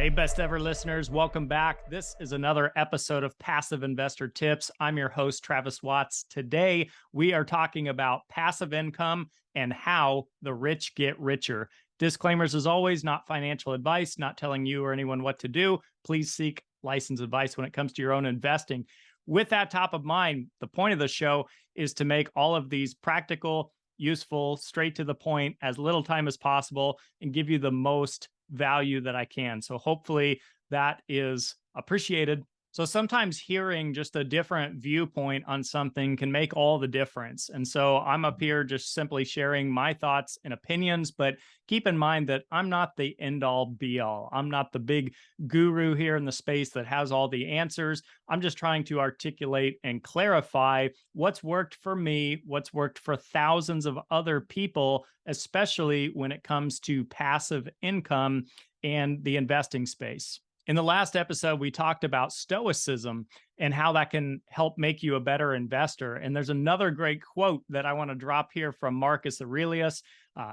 Hey, best ever listeners, welcome back. This is another episode of Passive Investor Tips. I'm your host, Travis Watts. Today, we are talking about passive income and how the rich get richer. Disclaimers, as always, not financial advice, not telling you or anyone what to do. Please seek licensed advice when it comes to your own investing. With that top of mind, the point of the show is to make all of these practical, useful, straight to the point, as little time as possible, and give you the most value that I can. So hopefully that is appreciated. So sometimes hearing just a different viewpoint on something can make all the difference. And so I'm up here just simply sharing my thoughts and opinions, but keep in mind that I'm not the end all be all. I'm not the big guru here in the space that has all the answers. I'm just trying to articulate and clarify what's worked for me, what's worked for thousands of other people, especially when it comes to passive income and the investing space. In the last episode, we talked about Stoicism and how that can help make you a better investor. And there's another great quote that I want to drop here from Marcus Aurelius,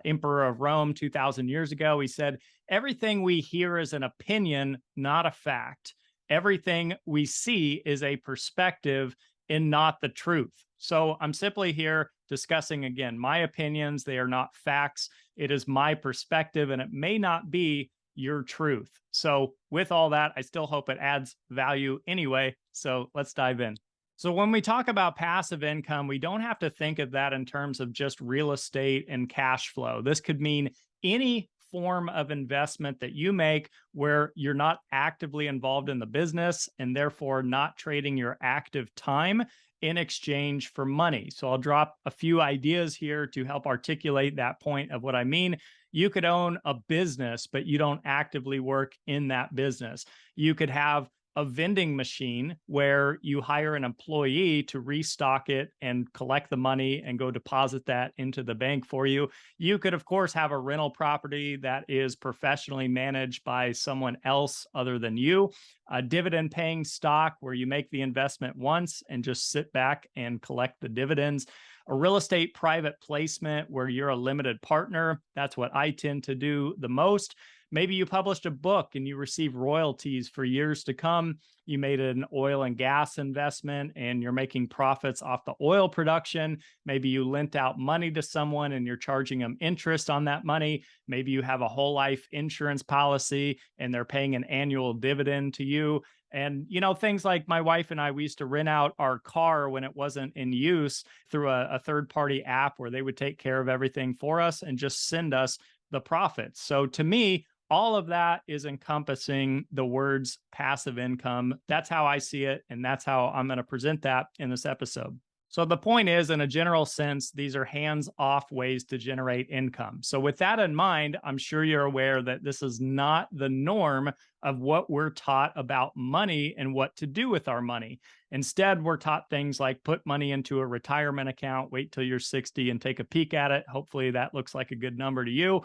Emperor of Rome 2,000 years ago. He said, "Everything we hear is an opinion, not a fact. Everything we see is a perspective and not the truth." So I'm simply here discussing, again, my opinions. They are not facts. It is my perspective, and it may not be your truth. So with all that, I still hope it adds value anyway. So let's dive in. So when we talk about passive income, we don't have to think of that in terms of just real estate and cash flow. This could mean any form of investment that you make where you're not actively involved in the business and therefore not trading your active time in exchange for money. So I'll drop a few ideas here to help articulate that point of what I mean. You could own a business, but you don't actively work in that business. You could have a vending machine where you hire an employee to restock it and collect the money and go deposit that into the bank for you. You could, of course, have a rental property that is professionally managed by someone else other than you. A dividend paying stock where you make the investment once and just sit back and collect the dividends. A real estate private placement where you're a limited partner. That's what I tend to do the most. Maybe you published a book and you receive royalties for years to come. You made an oil and gas investment and you're making profits off the oil production. Maybe you lent out money to someone and you're charging them interest on that money. Maybe you have a whole life insurance policy and they're paying an annual dividend to you. And, things like my wife and I, we used to rent out our car when it wasn't in use through a third-party app where they would take care of everything for us and just send us the profits. So to me, all of that is encompassing the words passive income. That's how I see it, and that's how I'm going to present that in this episode. So the point is, in a general sense, these are hands-off ways to generate income. So with that in mind, I'm sure you're aware that this is not the norm of what we're taught about money and what to do with our money. Instead, we're taught things like put money into a retirement account, wait till you're 60 and take a peek at it. Hopefully that looks like a good number to you.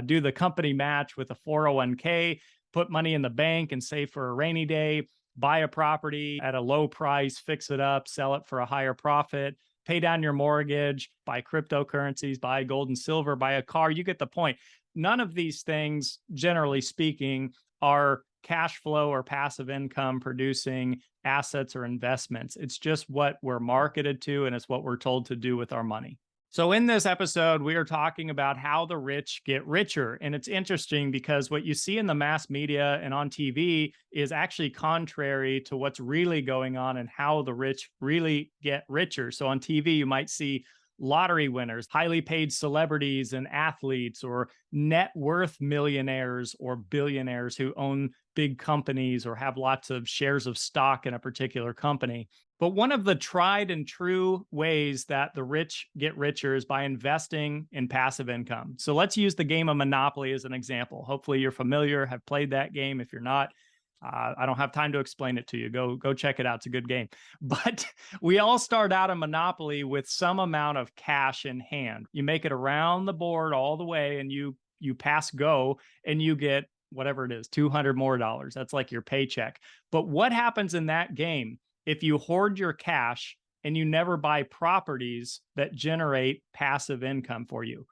Do the company match with a 401k, put money in the bank and save for a rainy day. Buy a property at a low price, fix it up, sell it for a higher profit, pay down your mortgage, buy cryptocurrencies, buy gold and silver, buy a car. You get the point. None of these things, generally speaking, are cash flow or passive income producing assets or investments. It's just what we're marketed to, and it's what we're told to do with our money. So in this episode, we are talking about how the rich get richer. And it's interesting because what you see in the mass media and on TV is actually contrary to what's really going on and how the rich really get richer. So on TV, you might see lottery winners, highly paid celebrities and athletes, or net worth millionaires or billionaires who own big companies or have lots of shares of stock in a particular company. But one of the tried and true ways that the rich get richer is by investing in passive income. So let's use the game of Monopoly as an example. Hopefully you're familiar, have played that game. If you're not, I don't have time to explain it to you. Go check it out. It's a good game. But we all start out in Monopoly with some amount of cash in hand. You make it around the board all the way and you pass go and you get whatever it is, $200 more. That's like your paycheck. But what happens in that game if you hoard your cash and you never buy properties that generate passive income for you?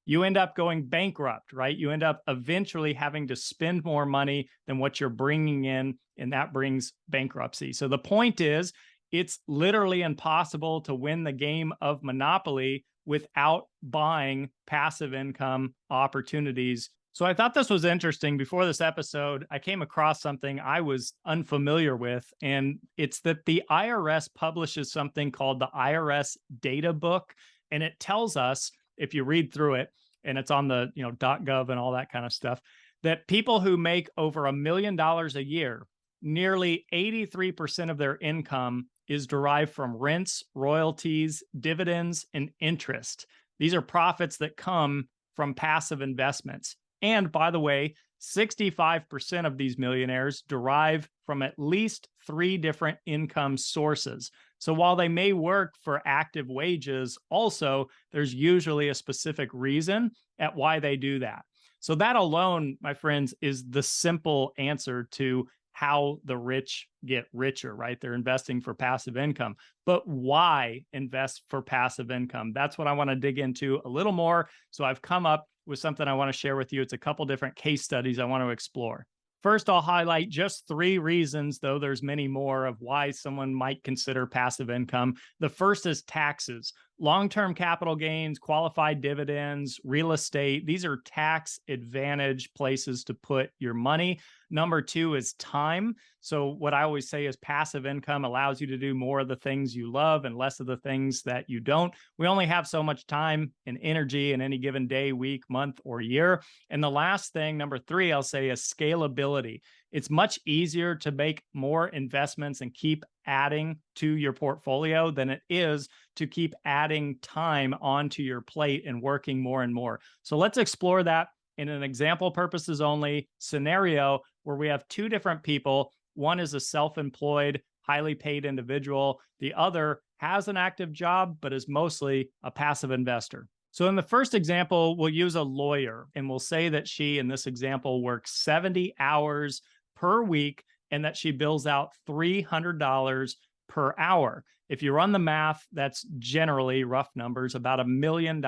you end up going bankrupt, right? You end up eventually having to spend more money than what you're bringing in, and that brings bankruptcy. So the point is, it's literally impossible to win the game of Monopoly without buying passive income opportunities. So I thought this was interesting. Before this episode, I came across something I was unfamiliar with, and it's that the IRS publishes something called the IRS Data Book, and it tells us, if you read through it, and it's on the .gov and all that kind of stuff, that people who make over $1 million a year, nearly 83% of their income is derived from rents, royalties, dividends, and interest. These are profits that come from passive investments. And by the way, 65% of these millionaires derive from at least 3 different income sources. So while they may work for active wages, also, there's usually a specific reason at why they do that. So that alone, my friends, is the simple answer to how the rich get richer, right? They're investing for passive income. But why invest for passive income? That's what I want to dig into a little more. So I've come up with something I want to share with you. It's a couple different case studies I want to explore. First, I'll highlight just 3 reasons, though there's many more, of why someone might consider passive income. The first is taxes. Long-term capital gains, qualified dividends, real estate. These are tax advantage places to put your money. Number 2 is time. So what I always say is passive income allows you to do more of the things you love and less of the things that you don't. We only have so much time and energy in any given day, week, month, or year. And the last thing, number 3, I'll say, is scalability. It's much easier to make more investments and keep adding to your portfolio than it is to keep adding time onto your plate and working more and more. So let's explore that in an example purposes only scenario where we have 2 different people. One is a self-employed, highly paid individual. The other has an active job, but is mostly a passive investor. So in the first example, we'll use a lawyer, and we'll say that she, in this example, works 70 hours per week and that she bills out $300 per hour. If you run the math, that's generally, rough numbers, about $1 million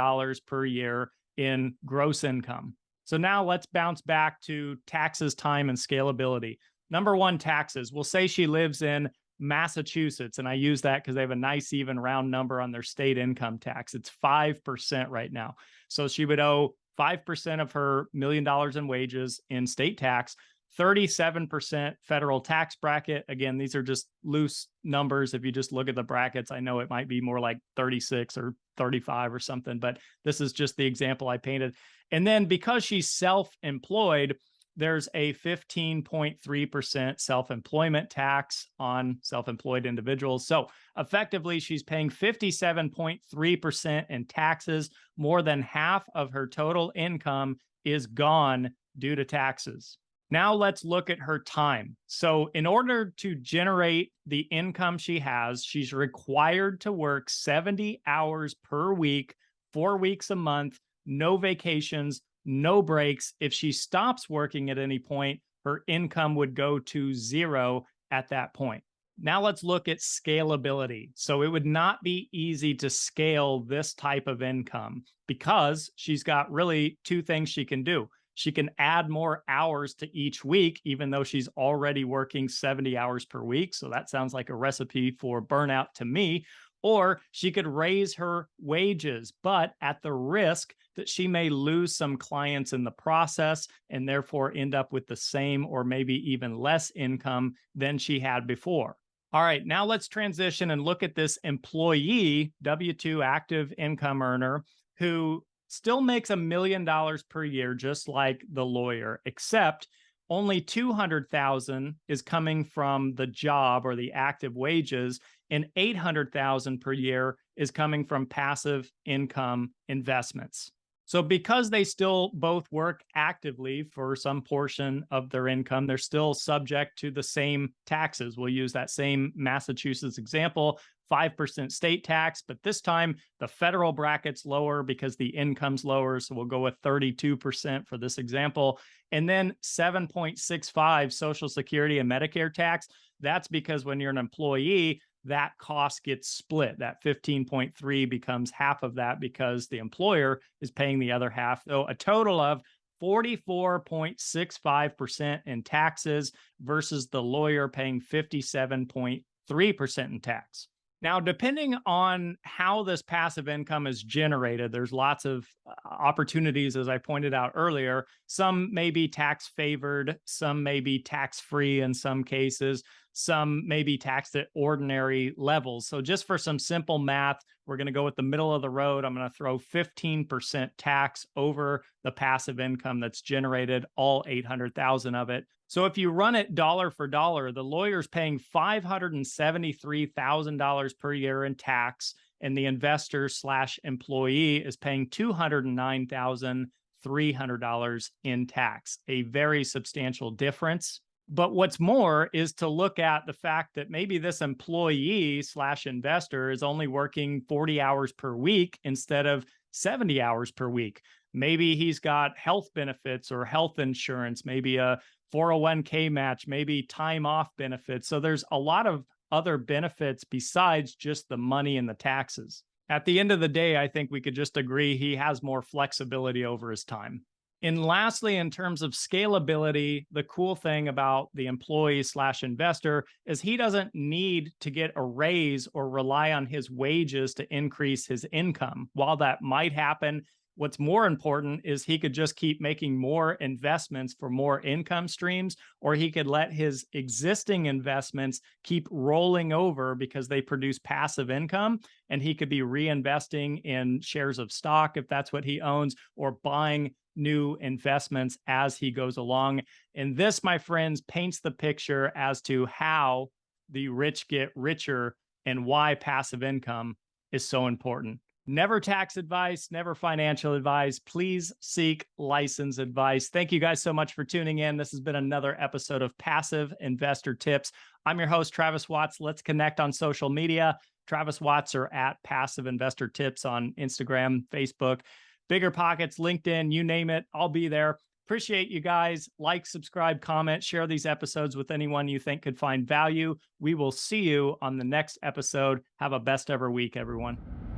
per year in gross income. So now let's bounce back to taxes, time, and scalability. Number 1, taxes. We'll say she lives in Massachusetts, and I use that because they have a nice even round number on their state income tax. It's 5% right now. So she would owe 5% of her $1 million in wages in state tax, 37% federal tax bracket. Again, these are just loose numbers. If you just look at the brackets, I know it might be more like 36 or 35 or something, but this is just the example I painted. And then because she's self-employed, there's a 15.3% self-employment tax on self-employed individuals. So effectively, she's paying 57.3% in taxes. More than half of her total income is gone due to taxes. Now let's look at her time. So in order to generate the income she has, she's required to work 70 hours per week, 4 weeks a month, no vacations, no breaks. If she stops working at any point, her income would go to 0 at that point. Now let's look at scalability. So it would not be easy to scale this type of income because she's got really 2 things she can do. She can add more hours to each week, even though she's already working 70 hours per week. So that sounds like a recipe for burnout to me. Or she could raise her wages, but at the risk that she may lose some clients in the process and therefore end up with the same or maybe even less income than she had before. All right, now let's transition and look at this employee, W-2 active income earner, who still makes $1 million per year, just like the lawyer, except only $200,000 is coming from the job or the active wages, and $800,000 per year is coming from passive income investments. So because they still both work actively for some portion of their income, they're still subject to the same taxes. We'll use that same Massachusetts example, 5% state tax, but this time the federal bracket's lower because the income's lower. So we'll go with 32% for this example. And then 7.65 Social Security and Medicare tax. That's because when you're an employee, that cost gets split. That 15.3 becomes half of that because the employer is paying the other half. So a total of 44.65% in taxes versus the lawyer paying 57.3% in tax. Now, depending on how this passive income is generated, there's lots of opportunities, as I pointed out earlier. Some may be tax favored, some may be tax free in some cases, some may be taxed at ordinary levels. So, just for some simple math, we're going to go with the middle of the road. I'm going to throw 15% tax over the passive income that's generated, all 800,000 of it. So if you run it dollar for dollar, the lawyer's paying $573,000 per year in tax, and the investor slash employee is paying $209,300 in tax, a very substantial difference. But what's more is to look at the fact that maybe this employee slash investor is only working 40 hours per week instead of 70 hours per week. Maybe he's got health benefits or health insurance, maybe a 401k match, maybe time off benefits. So there's a lot of other benefits besides just the money and the taxes. At the end of the day, I think we could just agree he has more flexibility over his time. And lastly, in terms of scalability, the cool thing about the employee slash investor is he doesn't need to get a raise or rely on his wages to increase his income. While that might happen, what's more important is he could just keep making more investments for more income streams, or he could let his existing investments keep rolling over because they produce passive income, and he could be reinvesting in shares of stock if that's what he owns, or buying new investments as he goes along. And this, my friends, paints the picture as to how the rich get richer and why passive income is so important. Never tax advice, never financial advice. Please seek license advice. Thank you guys so much for tuning in. This has been another episode of Passive Investor Tips. I'm your host, Travis Watts. Let's connect on social media. Travis Watts or at Passive Investor Tips on Instagram, Facebook, Bigger Pockets, LinkedIn, you name it. I'll be there. Appreciate you guys. Like, subscribe, comment, share these episodes with anyone you think could find value. We will see you on the next episode. Have a best ever week, everyone.